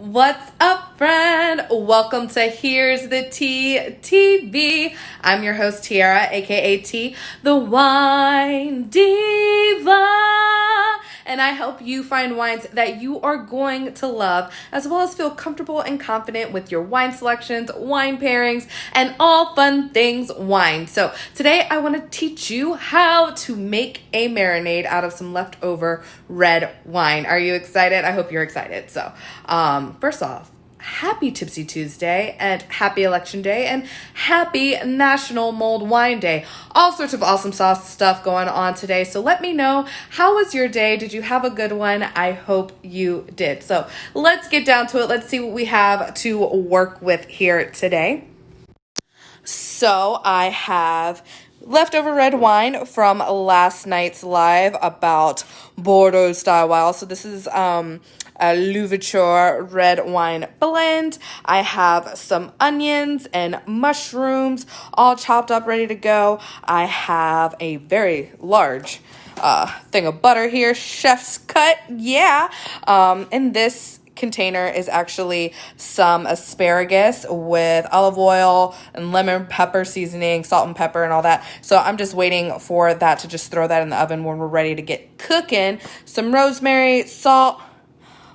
What's up, friend? Welcome to Here's the Tea TV. I'm your host, Tiara, aka T, the Wine Diva. And I help you find wines that you are going to love, as well as feel comfortable and confident with your wine selections, wine pairings, and all fun things wine. So today I want to teach you how to make a marinade out of some leftover red wine. Are you excited? I hope you're excited. So, first off, happy Tipsy Tuesday and happy Election Day and happy National Mulled Wine Day. All sorts of awesome sauce stuff going on today. So let me know, how was your day? Did you have a good one? I hope you did. So let's get down to it. Let's see what we have to work with here today. So I have leftover red wine from last night's live about Bordeaux style wine. So this is a Louverture red wine blend. I have some onions and mushrooms all chopped up, ready to go. I have a very large thing of butter here, chef's cut, yeah. And this container is actually some asparagus with olive oil and lemon pepper seasoning, salt and pepper and all that. So I'm just waiting for that to just throw that in the oven when we're ready to get cooking. Some rosemary, salt,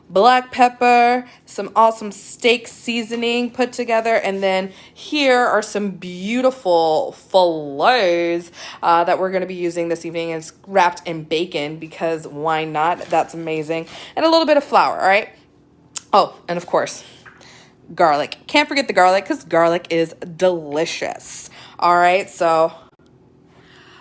black pepper, some awesome steak seasoning put together, and then here are some beautiful fillets that we're going to be using this evening. It's wrapped in bacon because why not? That's amazing. And a little bit of flour, all right? Oh, and of course, garlic. Can't forget the garlic because garlic is delicious. All right, so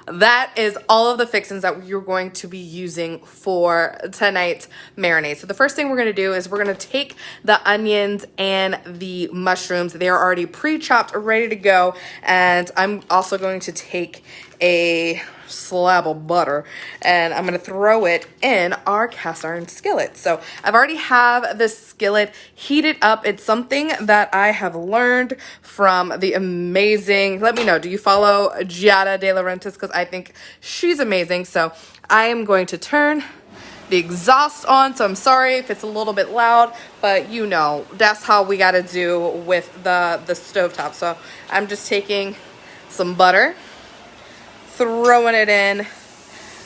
that is all of the fixings that you're going to be using for tonight's marinade. So the first thing we're going to do is we're going to take the onions and the mushrooms. They are already pre-chopped, ready to go. And I'm also going to take a slab of butter and I'm going to throw it in our cast iron skillet. So I've already have this skillet heated up. It's something that I have learned from the amazing, let me know, do you follow Giada De Laurentiis? Because I think she's amazing. So I am going to turn the exhaust on. So I'm sorry if it's a little bit loud, but you know, that's how we got to do with the stovetop. So I'm just taking some butter, throwing it in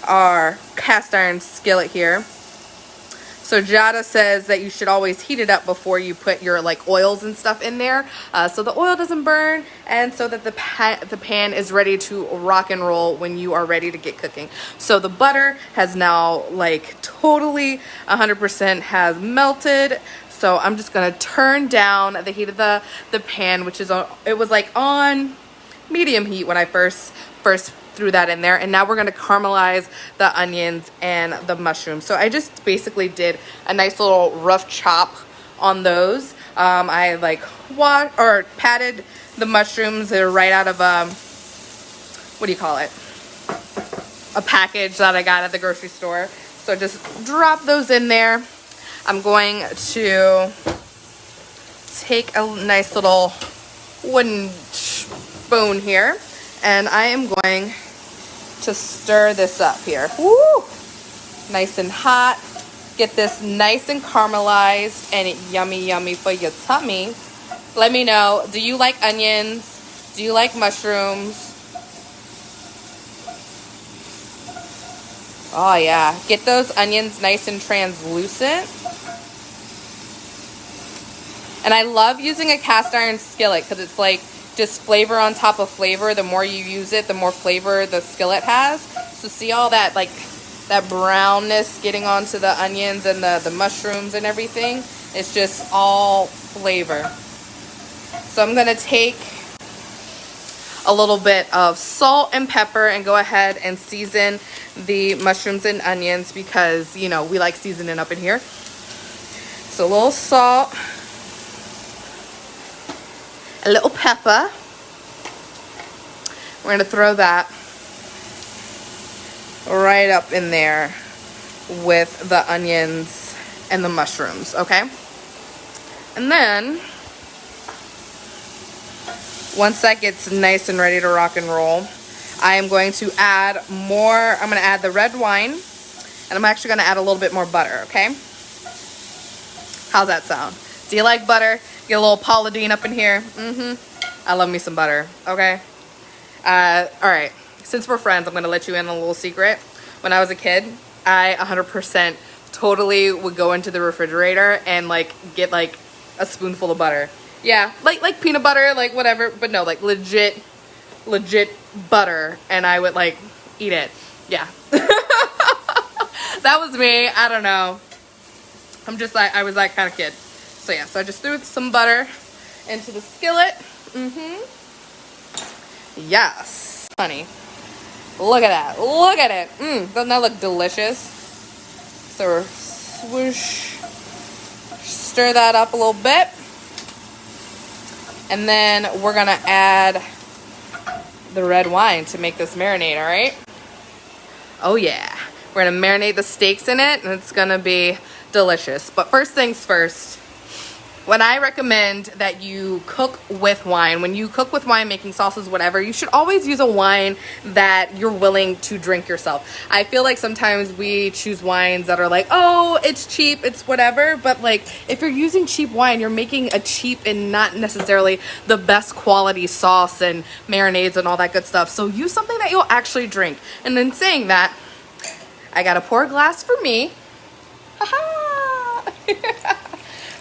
our cast iron skillet here. So Jada says that you should always heat it up before you put your like oils and stuff in there, so the oil doesn't burn and so that the pan is ready to rock and roll when you are ready to get cooking. So the butter has now like totally 100% has melted. So I'm just gonna turn down the heat of the pan, which is on, it was like on medium heat when I first threw that in there. And now we're going to caramelize the onions and the mushrooms. So I just basically did a nice little rough chop on those. I like patted the mushrooms. They're right out of what do you call it, a package that I got at the grocery store. So just drop those in there. I'm going to take a nice little wooden spoon here and I am going to stir this up here. Woo! Nice and hot. Get this nice and caramelized and yummy, yummy for your tummy. Let me know, do you like onions? Do you like mushrooms? Oh yeah, get those onions nice and translucent. And I love using a cast iron skillet because it's like just flavor on top of flavor. The more you use it, the more flavor the skillet has. So see all that like that brownness getting onto the onions and the mushrooms and everything. It's just all flavor. So I'm gonna take a little bit of salt and pepper and go ahead and season the mushrooms and onions because, you know, we like seasoning up in here. So a little salt, a little pepper. We're going to throw that right up in there with the onions and the mushrooms, okay? And then once that gets nice and ready to rock and roll, I am going to add more. I'm going to add the red wine, and I'm actually going to add a little bit more butter, okay? How's that sound? Do you like butter? Get a little Paula Deen up in here. I love me some butter, okay? All right, since we're friends, I'm gonna let you in on a little secret. When I was a kid, I 100% totally would go into the refrigerator and like get like a spoonful of butter. Yeah, like peanut butter, like whatever, but no, like legit butter, and I would like eat it. Yeah. That was me. I don't know. I'm just like, I was that kind of kid. So yeah, so I just threw some butter into the skillet. Yes, honey. Look at that. Look at it. Doesn't that look delicious? So swoosh. Stir that up a little bit. And then we're gonna add the red wine to make this marinade, all right? Oh yeah. We're gonna marinate the steaks in it, and it's gonna be delicious. But first things first, when I recommend that you cook with wine, when you cook with wine, making sauces, whatever, you should always use a wine that you're willing to drink yourself. I feel like sometimes we choose wines that are like, oh, it's cheap, it's whatever. But like, if you're using cheap wine, you're making a cheap and not necessarily the best quality sauce and marinades and all that good stuff. So use something that you'll actually drink. And then saying that, I got to pour a glass for me.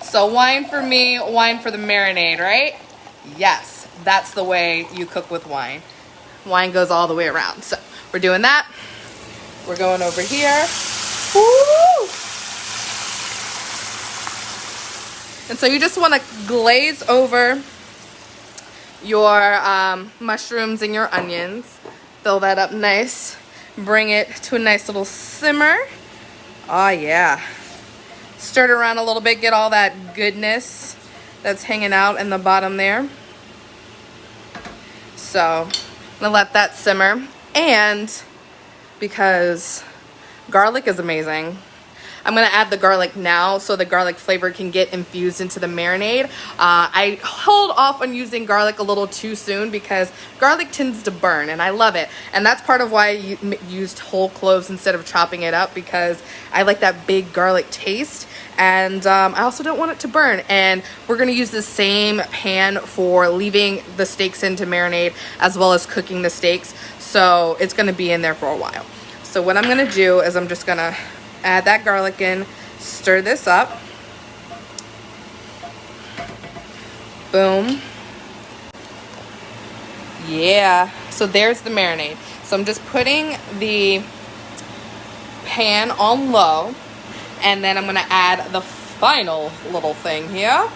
So wine for me, wine for the marinade, right? Yes, that's the way you cook with wine. Wine goes all the way around. So we're doing that. We're going over here. Woo! And so you just want to glaze over your mushrooms and your onions. Fill that up nice. Bring it to a nice little simmer. Oh yeah. Stir it around a little bit, get all that goodness that's hanging out in the bottom there. So I'm gonna let that simmer. And because garlic is amazing, I'm gonna add the garlic now so the garlic flavor can get infused into the marinade. I hold off on using garlic a little too soon because garlic tends to burn, and I love it. And that's part of why I used whole cloves instead of chopping it up, because I like that big garlic taste. And I also don't want it to burn. And we're gonna use the same pan for leaving the steaks in to marinate as well as cooking the steaks. So it's gonna be in there for a while. So what I'm gonna do is I'm just gonna add that garlic in, stir this up. Boom. Yeah, so there's the marinade. So I'm just putting the pan on low, and then I'm gonna add the final little thing here.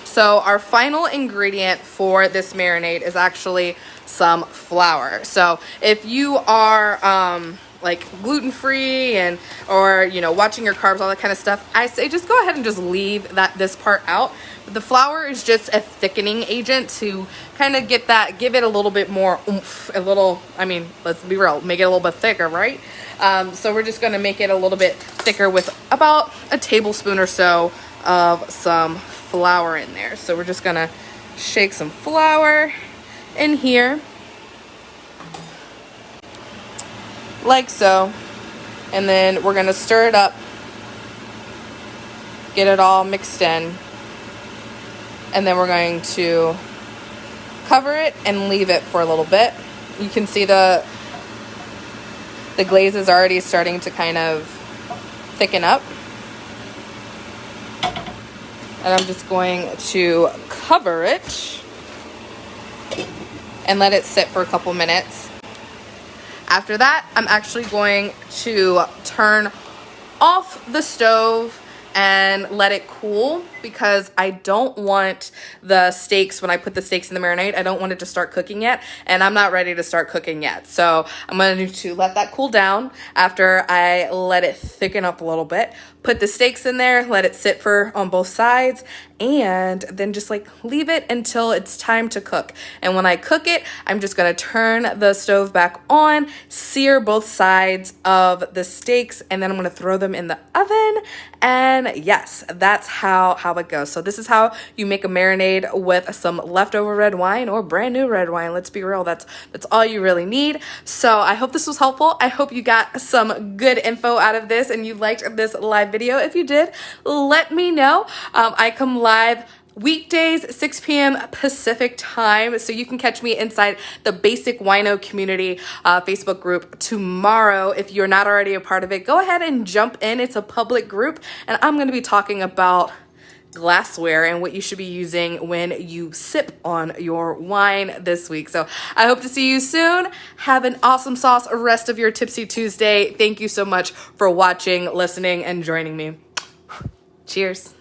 So our final ingredient for this marinade is actually some flour. So if you are like gluten-free and or you know, watching your carbs, all that kind of stuff, I say just go ahead and just leave this part out. But the flour is just a thickening agent to kind of give it a little bit more oomph, I mean, let's be real, make it a little bit thicker, right? So we're just gonna make it a little bit thicker with about a tablespoon or so of some flour in there. So we're just gonna shake some flour in here. Like so, and then we're gonna stir it up, get it all mixed in, and then we're going to cover it and leave it for a little bit. You can see the glaze is already starting to kind of thicken up, and I'm just going to cover it and let it sit for a couple minutes. After that, I'm actually going to turn off the stove and let it cool, because I don't want the steaks, when I put the steaks in the marinade, I don't want it to start cooking yet, and I'm not ready to start cooking yet. So I'm going to let that cool down after I let it thicken up a little bit. Put the steaks in there, let it sit for on both sides, and then just like leave it until it's time to cook. And when I cook it, I'm just gonna turn the stove back on, sear both sides of the steaks, and then I'm gonna throw them in the oven. And yes, that's how it goes. So this is how you make a marinade with some leftover red wine or brand new red wine. Let's be real, that's all you really need. So I hope this was helpful. I hope you got some good info out of this and you liked this live live video. If you did, let me know. I come live weekdays, 6 p.m. Pacific time, so you can catch me inside the Basic Wino Community Facebook group tomorrow. If you're not already a part of it, go ahead and jump in. It's a public group, and I'm going to be talking about glassware and what you should be using when you sip on your wine this week. So I hope to see you soon. Have an awesome sauce rest of your Tipsy Tuesday. Thank you so much for watching, listening, and joining me. Cheers.